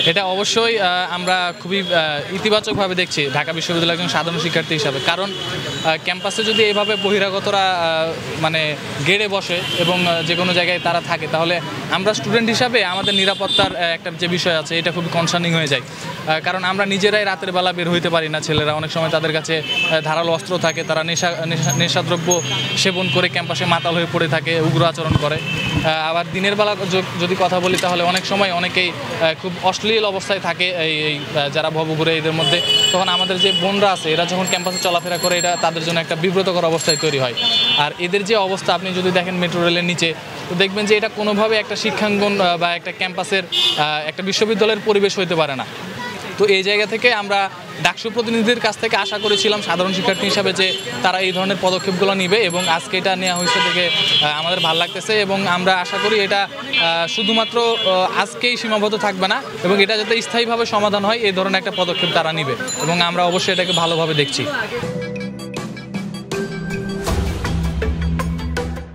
এটা অবশ্যই আমরা খুবই ইতিবাচকভাবে দেখছি ঢাকা বিশ্ববিদ্যালয়ের একজন সাধারণ শিক্ষার্থী হিসাবে। কারণ ক্যাম্পাসে যদি এভাবে বহিরাগতরা মানে গেড়ে বসে এবং যে কোনো জায়গায় তারা থাকে, তাহলে আমরা স্টুডেন্ট হিসাবে আমাদের নিরাপত্তার একটা যে বিষয় আছে এটা খুবই কনসার্নিং হয়ে যায়। কারণ আমরা নিজেরাই রাতের বেলা বের হইতে পারি না, ছেলেরা অনেক সময় তাদের কাছে ধারালো অস্ত্র থাকে, তারা নেশাদ্রব্য সেবন করে ক্যাম্পাসে মাতাল হয়ে পড়ে থাকে, উগ্র আচরণ করে। আবার দিনের বেলা যদি কথা বলি তাহলে অনেক সময় অনেকেই খুব অশ্লীল অবস্থায় থাকে এই যারা ভবঘুরে এদের মধ্যে। তখন আমাদের যে বোনরা আছে এরা যখন ক্যাম্পাসে চলাফেরা করে এটা তাদের জন্য একটা বিব্রতকর অবস্থায় তৈরি হয়। আর এদের যে অবস্থা আপনি যদি দেখেন মেট্রো রেলের নিচে, তো দেখবেন যে এটা কোনোভাবে একটা শিক্ষাঙ্গন বা একটা ক্যাম্পাসের একটা বিশ্ববিদ্যালয়ের পরিবেশ হইতে পারে না। তো এই জায়গা থেকে আমরা ডাকসু প্রতিনিধিদের কাছ থেকে আশা করেছিলাম সাধারণ শিক্ষার্থী হিসাবে যে তারা এই ধরনের পদক্ষেপগুলো নিবে, এবং আজকে এটা নেওয়া হয়েছে দেখে আমাদের ভালো লাগতেছে। এবং আমরা আশা করি এটা শুধুমাত্র আজকেই সীমাবদ্ধ থাকবে না, এবং এটা যাতে স্থায়ীভাবে সমাধান হয় এই ধরনের একটা পদক্ষেপ তারা নিবে, এবং আমরা অবশ্যই এটাকে ভালোভাবে দেখছি।